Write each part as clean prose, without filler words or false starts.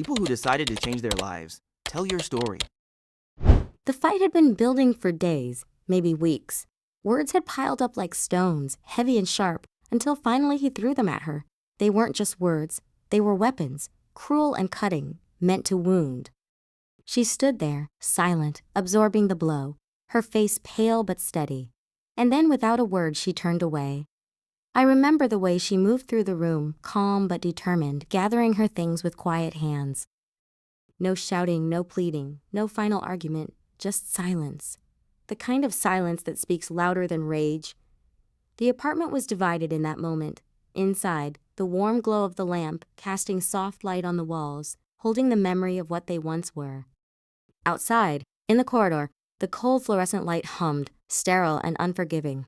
People who decided to change their lives. Tell your story. The fight had been building for days, maybe weeks. Words had piled up like stones, heavy and sharp, until finally he threw them at her. They weren't just words, they were weapons, cruel and cutting, meant to wound. She stood there, silent, absorbing the blow, her face pale but steady. And then without a word she turned away. I remember the way she moved through the room, calm but determined, gathering her things with quiet hands. No shouting, no pleading, no final argument, just silence. The kind of silence that speaks louder than rage. The apartment was divided in that moment. Inside, the warm glow of the lamp casting soft light on the walls, holding the memory of what they once were. Outside, in the corridor, the cold fluorescent light hummed, sterile and unforgiving.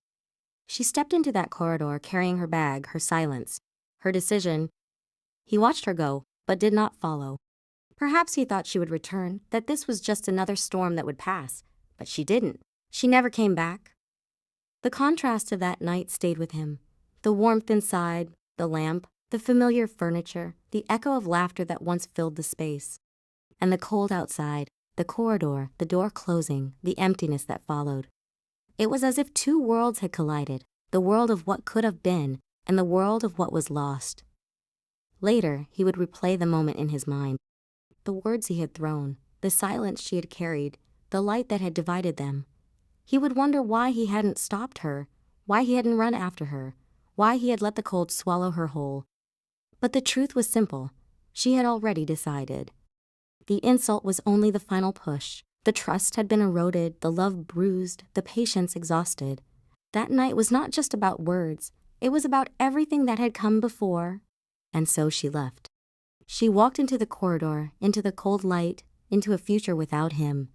She stepped into that corridor carrying her bag, her silence, her decision. He watched her go, but did not follow. Perhaps he thought she would return, that this was just another storm that would pass, but she didn't. She never came back. The contrast of that night stayed with him. The warmth inside, the lamp, the familiar furniture, the echo of laughter that once filled the space. And the cold outside, the corridor, the door closing, the emptiness that followed. It was as if two worlds had collided, the world of what could have been and the world of what was lost. Later, he would replay the moment in his mind. The words he had thrown, the silence she had carried, the light that had divided them. He would wonder why he hadn't stopped her, why he hadn't run after her, why he had let the cold swallow her whole. But the truth was simple. She had already decided. The insult was only the final push. The trust had been eroded, the love bruised, the patience exhausted. That night was not just about words. It was about everything that had come before. And so she left. She walked into the corridor, into the cold light, into a future without him.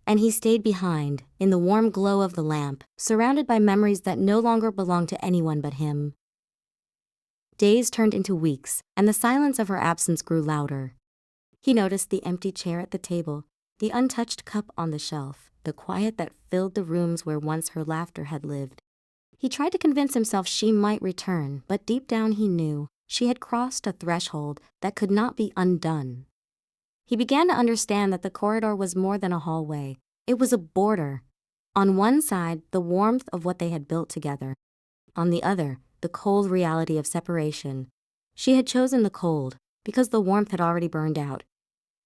And he stayed behind, in the warm glow of the lamp, surrounded by memories that no longer belonged to anyone but him. Days turned into weeks, and the silence of her absence grew louder. He noticed the empty chair at the table, the untouched cup on the shelf, the quiet that filled the rooms where once her laughter had lived. He tried to convince himself she might return, but deep down he knew she had crossed a threshold that could not be undone. He began to understand that the corridor was more than a hallway. It was a border. On one side, the warmth of what they had built together. On the other, the cold reality of separation. She had chosen the cold because the warmth had already burned out.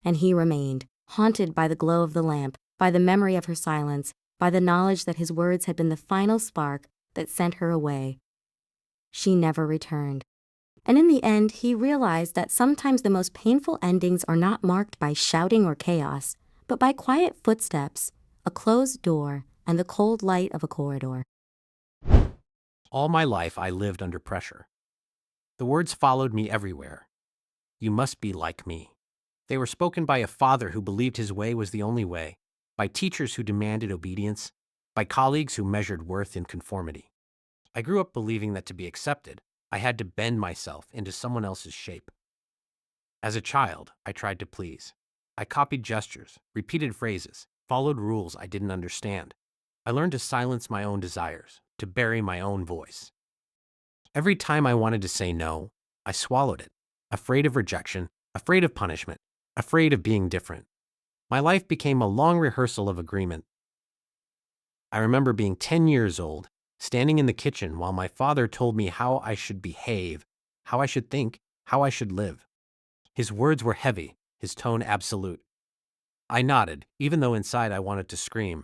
And he remained, haunted by the glow of the lamp, by the memory of her silence, by the knowledge that his words had been the final spark that sent her away. She never returned. And in the end, he realized that sometimes the most painful endings are not marked by shouting or chaos, but by quiet footsteps, a closed door, and the cold light of a corridor. All my life I lived under pressure. The words followed me everywhere. You must be like me. They were spoken by a father who believed his way was the only way, by teachers who demanded obedience, by colleagues who measured worth in conformity. I grew up believing that to be accepted, I had to bend myself into someone else's shape. As a child, I tried to please. I copied gestures, repeated phrases, followed rules I didn't understand. I learned to silence my own desires, to bury my own voice. Every time I wanted to say no, I swallowed it, afraid of rejection, afraid of punishment, afraid of being different. My life became a long rehearsal of agreement. I remember being 10 years old, standing in the kitchen while my father told me how I should behave, how I should think, how I should live. His words were heavy, his tone absolute. I nodded, even though inside I wanted to scream.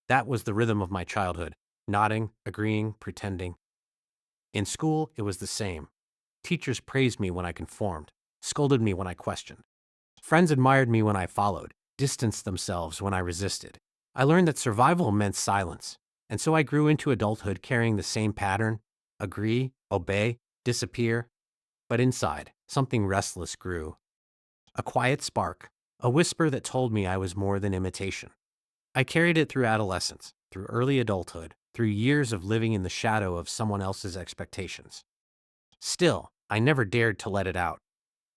That was the rhythm of my childhood, nodding, agreeing, pretending. In school, it was the same. Teachers praised me when I conformed, scolded me when I questioned. Friends admired me when I followed, distanced themselves when I resisted. I learned that survival meant silence, and so I grew into adulthood carrying the same pattern: agree, obey, disappear. But inside, something restless grew. A quiet spark, a whisper that told me I was more than imitation. I carried it through adolescence, through early adulthood, through years of living in the shadow of someone else's expectations. Still, I never dared to let it out.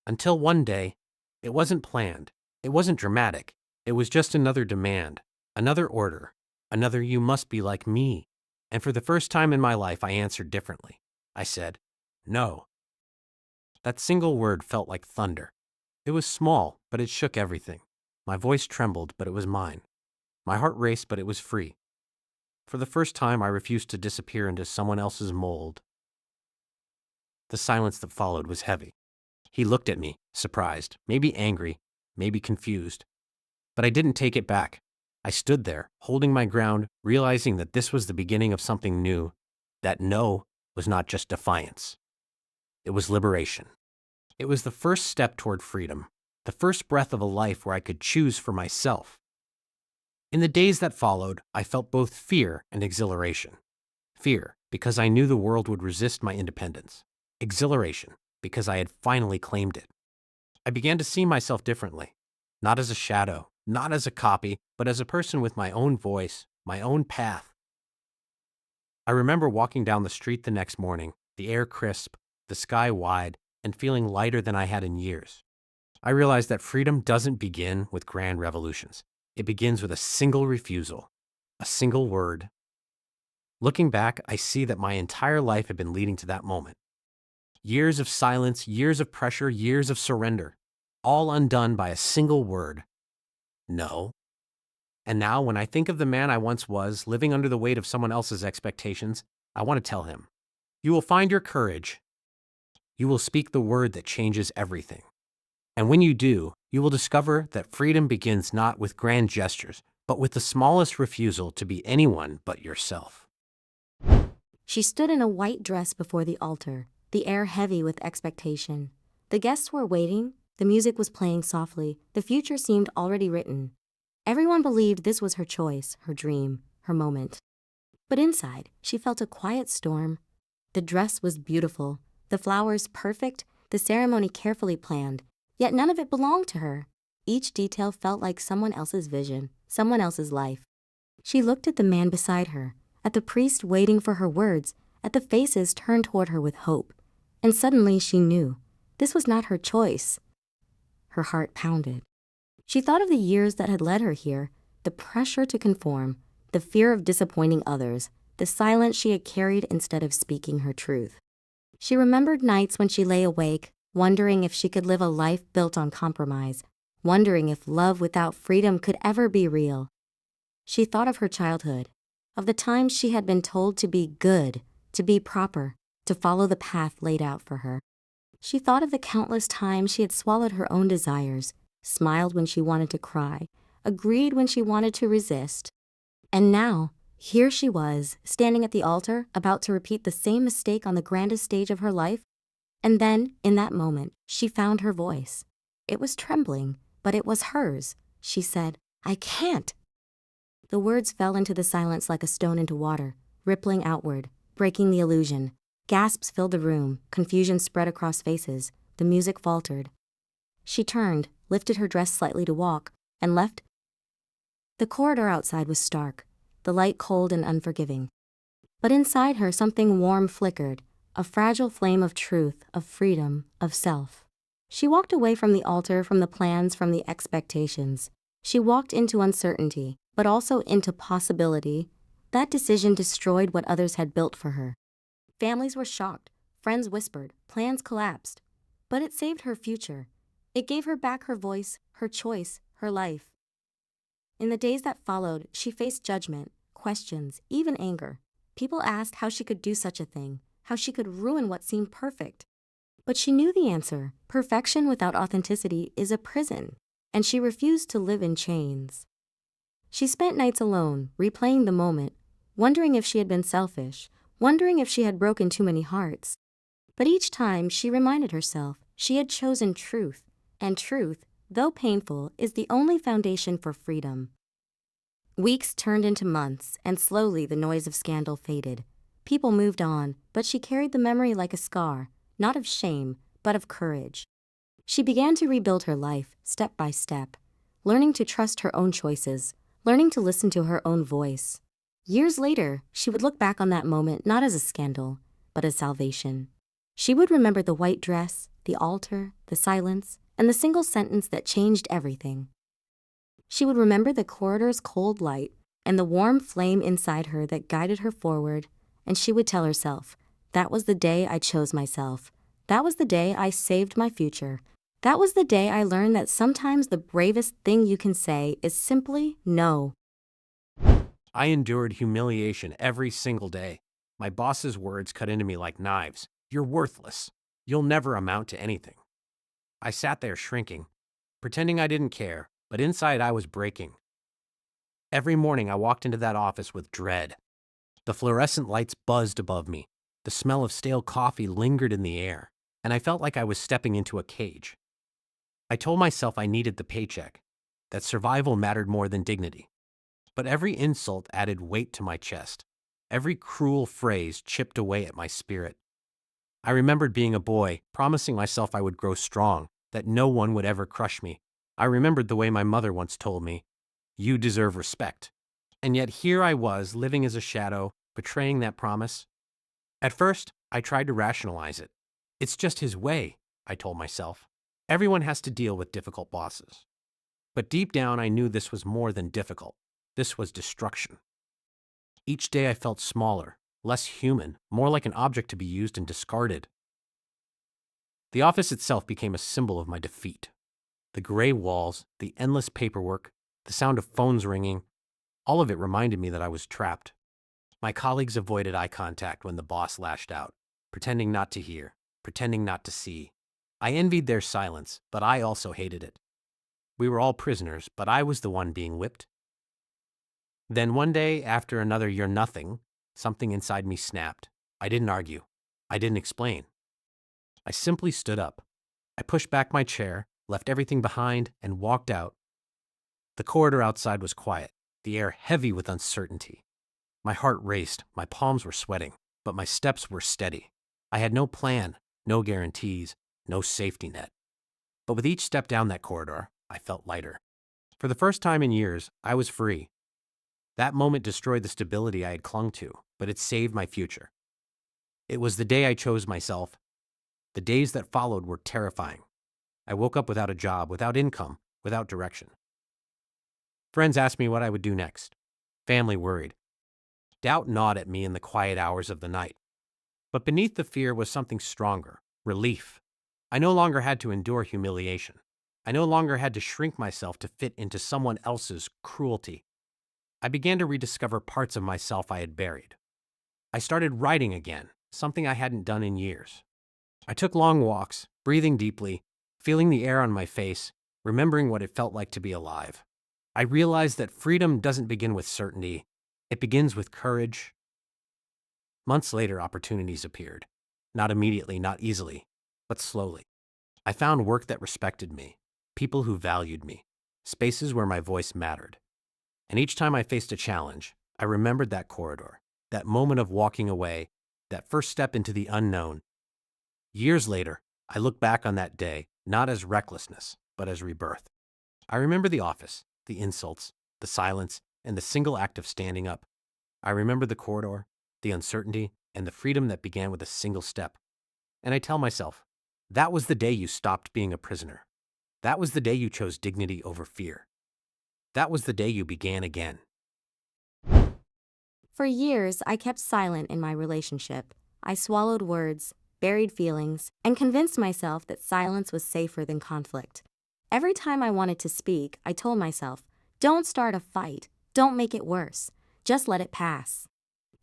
Until one day, it wasn't planned, it wasn't dramatic, it was just another demand, another order, another "you must be like me." And for the first time in my life, I answered differently. I said, no. That single word felt like thunder. It was small, but it shook everything. My voice trembled, but it was mine. My heart raced, but it was free. For the first time, I refused to disappear into someone else's mold. The silence that followed was heavy. He looked at me, surprised, maybe angry, maybe confused. But I didn't take it back. I stood there, holding my ground, realizing that this was the beginning of something new, that no was not just defiance. It was liberation. It was the first step toward freedom, the first breath of a life where I could choose for myself. In the days that followed, I felt both fear and exhilaration. Fear, because I knew the world would resist my independence. Exhilaration, because I had finally claimed it. I began to see myself differently, not as a shadow, not as a copy, but as a person with my own voice, my own path. I remember walking down the street the next morning, the air crisp, the sky wide, and feeling lighter than I had in years. I realized that freedom doesn't begin with grand revolutions. It begins with a single refusal, a single word. Looking back, I see that my entire life had been leading to that moment. Years of silence, years of pressure, years of surrender, all undone by a single word. No. And now, when I think of the man I once was, living under the weight of someone else's expectations, I want to tell him, you will find your courage. You will speak the word that changes everything. And when you do, you will discover that freedom begins not with grand gestures, but with the smallest refusal to be anyone but yourself. She stood in a white dress before the altar, the air heavy with expectation. The guests were waiting, the music was playing softly, the future seemed already written. Everyone believed this was her choice, her dream, her moment. But inside, she felt a quiet storm. The dress was beautiful, the flowers perfect, the ceremony carefully planned, yet none of it belonged to her. Each detail felt like someone else's vision, someone else's life. She looked at the man beside her, at the priest waiting for her words, at the faces turned toward her with hope. And suddenly she knew, this was not her choice. Her heart pounded. She thought of the years that had led her here, the pressure to conform, the fear of disappointing others, the silence she had carried instead of speaking her truth. She remembered nights when she lay awake, wondering if she could live a life built on compromise, wondering if love without freedom could ever be real. She thought of her childhood, of the times she had been told to be good, to be proper, to follow the path laid out for her. She thought of the countless times she had swallowed her own desires, smiled when she wanted to cry, agreed when she wanted to resist. And now, here she was, standing at the altar, about to repeat the same mistake on the grandest stage of her life. And then, in that moment, she found her voice. It was trembling, but it was hers. She said, "I can't." The words fell into the silence like a stone into water, rippling outward, breaking the illusion. Gasps filled the room, confusion spread across faces, the music faltered. She turned, lifted her dress slightly to walk, and left. The corridor outside was stark, the light cold and unforgiving. But inside her something warm flickered, a fragile flame of truth, of freedom, of self. She walked away from the altar, from the plans, from the expectations. She walked into uncertainty, but also into possibility. That decision destroyed what others had built for her. Families were shocked, friends whispered, plans collapsed. But it saved her future. It gave her back her voice, her choice, her life. In the days that followed, she faced judgment, questions, even anger. People asked how she could do such a thing, how she could ruin what seemed perfect. But she knew the answer. Perfection without authenticity is a prison, and she refused to live in chains. She spent nights alone, replaying the moment, wondering if she had been selfish, wondering if she had broken too many hearts. But each time she reminded herself she had chosen truth, and truth, though painful, is the only foundation for freedom. Weeks turned into months, and slowly the noise of scandal faded. People moved on, but she carried the memory like a scar, not of shame, but of courage. She began to rebuild her life, step by step, learning to trust her own choices, learning to listen to her own voice. Years later, she would look back on that moment not as a scandal, but as salvation. She would remember the white dress, the altar, the silence, and the single sentence that changed everything. She would remember the corridor's cold light and the warm flame inside her that guided her forward, and she would tell herself, that was the day I chose myself. That was the day I saved my future. That was the day I learned that sometimes the bravest thing you can say is simply no. I endured humiliation every single day. My boss's words cut into me like knives. You're worthless. You'll never amount to anything. I sat there shrinking, pretending I didn't care, but inside I was breaking. Every morning I walked into that office with dread. The fluorescent lights buzzed above me. The smell of stale coffee lingered in the air, and I felt like I was stepping into a cage. I told myself I needed the paycheck, that survival mattered more than dignity. But every insult added weight to my chest. Every cruel phrase chipped away at my spirit. I remembered being a boy, promising myself I would grow strong, that no one would ever crush me. I remembered the way my mother once told me, "You deserve respect." And yet here I was, living as a shadow, betraying that promise. At first, I tried to rationalize it. It's just his way, I told myself. Everyone has to deal with difficult bosses. But deep down, I knew this was more than difficult. This was destruction. Each day I felt smaller, less human, more like an object to be used and discarded. The office itself became a symbol of my defeat. The gray walls, the endless paperwork, the sound of phones ringing, all of it reminded me that I was trapped. My colleagues avoided eye contact when the boss lashed out, pretending not to hear, pretending not to see. I envied their silence, but I also hated it. We were all prisoners, but I was the one being whipped. Then one day, after another "you're nothing," something inside me snapped. I didn't argue. I didn't explain. I simply stood up. I pushed back my chair, left everything behind, and walked out. The corridor outside was quiet, the air heavy with uncertainty. My heart raced, my palms were sweating, but my steps were steady. I had no plan, no guarantees, no safety net. But with each step down that corridor, I felt lighter. For the first time in years, I was free. That moment destroyed the stability I had clung to, but it saved my future. It was the day I chose myself. The days that followed were terrifying. I woke up without a job, without income, without direction. Friends asked me what I would do next. Family worried. Doubt gnawed at me in the quiet hours of the night. But beneath the fear was something stronger, relief. I no longer had to endure humiliation. I no longer had to shrink myself to fit into someone else's cruelty. I began to rediscover parts of myself I had buried. I started writing again, something I hadn't done in years. I took long walks, breathing deeply, feeling the air on my face, remembering what it felt like to be alive. I realized that freedom doesn't begin with certainty. It begins with courage. Months later, opportunities appeared. Not immediately, not easily, but slowly. I found work that respected me, people who valued me, spaces where my voice mattered. And each time I faced a challenge, I remembered that corridor, that moment of walking away, that first step into the unknown. Years later, I look back on that day, not as recklessness, but as rebirth. I remember the office, the insults, the silence, and the single act of standing up. I remember the corridor, the uncertainty, and the freedom that began with a single step. And I tell myself, that was the day you stopped being a prisoner. That was the day you chose dignity over fear. That was the day you began again. For years, I kept silent in my relationship. I swallowed words, buried feelings, and convinced myself that silence was safer than conflict. Every time I wanted to speak, I told myself, don't start a fight, don't make it worse, just let it pass.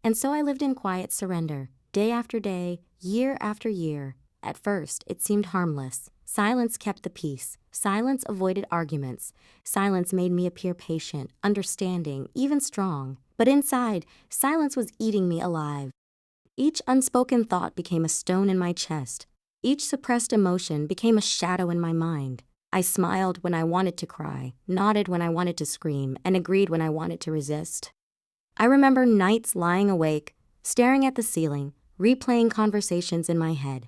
And so I lived in quiet surrender, day after day, year after year. At first, it seemed harmless. Silence kept the peace. Silence avoided arguments. Silence made me appear patient, understanding, even strong. But inside, silence was eating me alive. Each unspoken thought became a stone in my chest. Each suppressed emotion became a shadow in my mind. I smiled when I wanted to cry, nodded when I wanted to scream, and agreed when I wanted to resist. I remember nights lying awake, staring at the ceiling, replaying conversations in my head.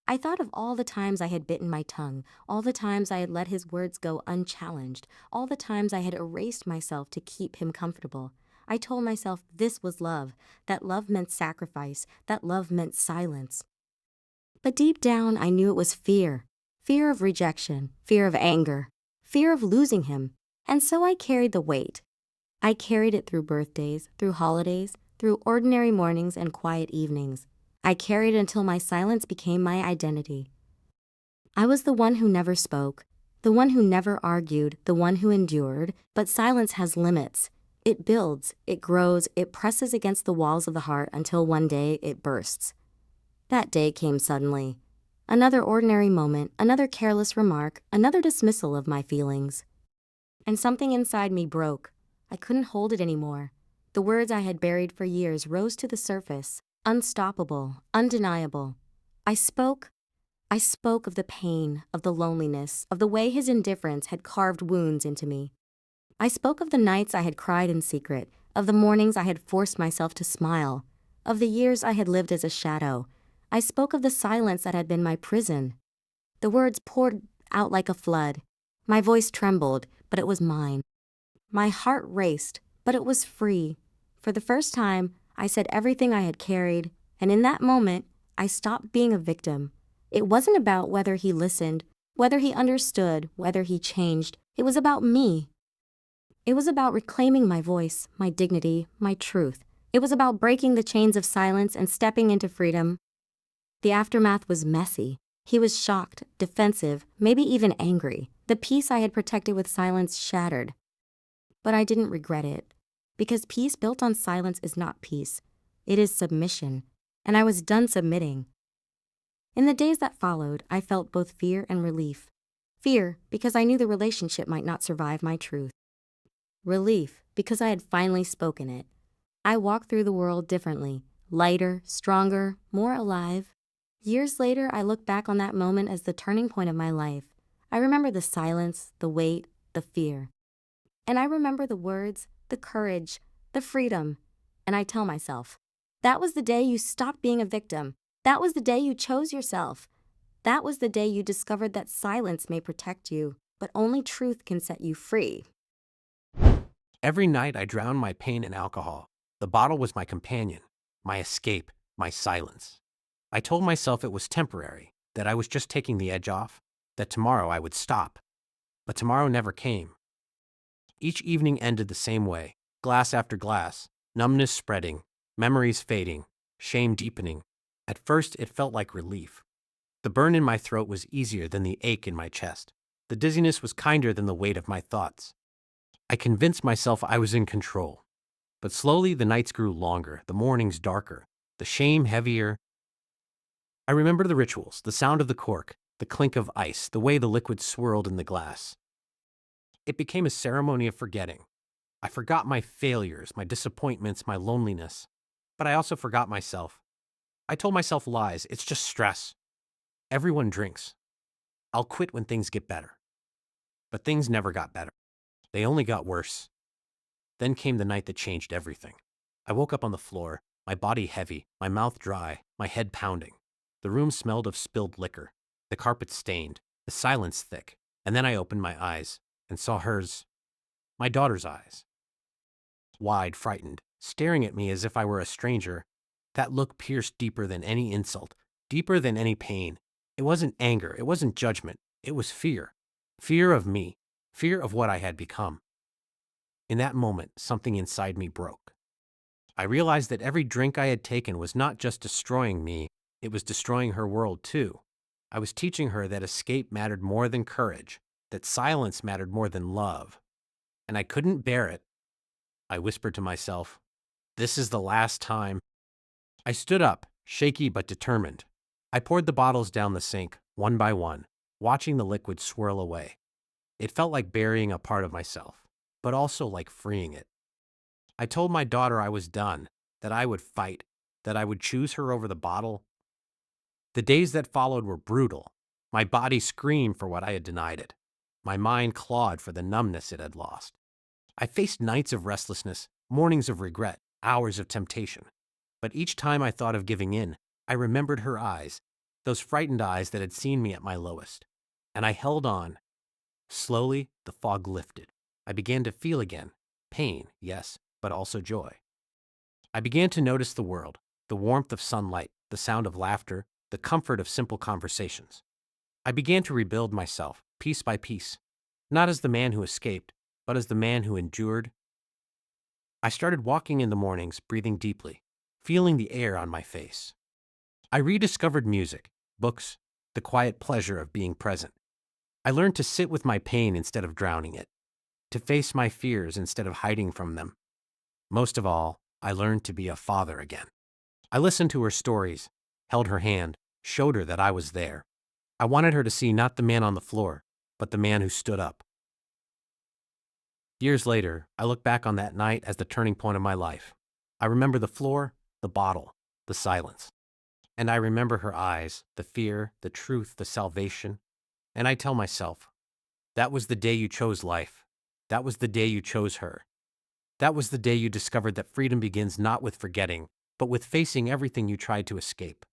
I thought of all the times I had bitten my tongue, all the times I had let his words go unchallenged, all the times I had erased myself to keep him comfortable. I told myself this was love, that love meant sacrifice, that love meant silence. But deep down, I knew it was fear. Fear of rejection, fear of anger, fear of losing him. And so I carried the weight. I carried it through birthdays, through holidays, through ordinary mornings and quiet evenings. I carried it until my silence became my identity. I was the one who never spoke, the one who never argued, the one who endured, but silence has limits. It builds, it grows, it presses against the walls of the heart until one day it bursts. That day came suddenly. Another ordinary moment, another careless remark, another dismissal of my feelings. And something inside me broke. I couldn't hold it anymore. The words I had buried for years rose to the surface, unstoppable, undeniable. I spoke of the pain, of the loneliness, of the way his indifference had carved wounds into me. I spoke of the nights I had cried in secret, of the mornings I had forced myself to smile, of the years I had lived as a shadow. I spoke of the silence that had been my prison. The words poured out like a flood. My voice trembled, but it was mine. My heart raced, but it was free. For the first time, I said everything I had carried, and in that moment, I stopped being a victim. It wasn't about whether he listened, whether he understood, whether he changed. It was about me. It was about reclaiming my voice, my dignity, my truth. It was about breaking the chains of silence and stepping into freedom. The aftermath was messy. He was shocked, defensive, maybe even angry. The peace I had protected with silence shattered. But I didn't regret it, because peace built on silence is not peace. It is submission, and I was done submitting. In the days that followed, I felt both fear and relief. Fear, because I knew the relationship might not survive my truth. Relief, because I had finally spoken it. I walked through the world differently, lighter, stronger, more alive. Years later, I look back on that moment as the turning point of my life. I remember the silence, the weight, the fear. And I remember the words, the courage, the freedom. And I tell myself, that was the day you stopped being a victim. That was the day you chose yourself. That was the day you discovered that silence may protect you, but only truth can set you free. Every night I drowned my pain in alcohol. The bottle was my companion, my escape, my silence. I told myself it was temporary, that I was just taking the edge off, that tomorrow I would stop. But tomorrow never came. Each evening ended the same way, glass after glass, numbness spreading, memories fading, shame deepening. At first, it felt like relief. The burn in my throat was easier than the ache in my chest. The dizziness was kinder than the weight of my thoughts. I convinced myself I was in control. But slowly the nights grew longer, the mornings darker, the shame heavier. I remember the rituals, the sound of the cork, the clink of ice, the way the liquid swirled in the glass. It became a ceremony of forgetting. I forgot my failures, my disappointments, my loneliness. But I also forgot myself. I told myself lies. It's just stress. Everyone drinks. I'll quit when things get better. But things never got better. They only got worse. Then came the night that changed everything. I woke up on the floor, my body heavy, my mouth dry, my head pounding. The room smelled of spilled liquor, the carpet stained, the silence thick. And then I opened my eyes and saw hers, my daughter's eyes. Wide, frightened, staring at me as if I were a stranger. That look pierced deeper than any insult, deeper than any pain. It wasn't anger, it wasn't judgment, it was fear. Fear of me, fear of what I had become. In that moment, something inside me broke. I realized that every drink I had taken was not just destroying me, it was destroying her world too. I was teaching her that escape mattered more than courage, that silence mattered more than love. And I couldn't bear it. I whispered to myself, "This is the last time." I stood up, shaky but determined. I poured the bottles down the sink, one by one, watching the liquid swirl away. It felt like burying a part of myself, but also like freeing it. I told my daughter I was done, that I would fight, that I would choose her over the bottle. The days that followed were brutal. My body screamed for what I had denied it. My mind clawed for the numbness it had lost. I faced nights of restlessness, mornings of regret, hours of temptation. But each time I thought of giving in, I remembered her eyes, those frightened eyes that had seen me at my lowest. And I held on. Slowly, the fog lifted. I began to feel again. Pain, yes, but also joy. I began to notice the world, the warmth of sunlight, the sound of laughter, the comfort of simple conversations. I began to rebuild myself, piece by piece, not as the man who escaped, but as the man who endured. I started walking in the mornings, breathing deeply, feeling the air on my face. I rediscovered music, books, the quiet pleasure of being present. I learned to sit with my pain instead of drowning it, to face my fears instead of hiding from them. Most of all, I learned to be a father again. I listened to her stories, held her hand, showed her that I was there. I wanted her to see not the man on the floor, but the man who stood up. Years later, I look back on that night as the turning point of my life. I remember the floor, the bottle, the silence. And I remember her eyes, the fear, the truth, the salvation. And I tell myself, that was the day you chose life. That was the day you chose her. That was the day you discovered that freedom begins not with forgetting, but with facing everything you tried to escape.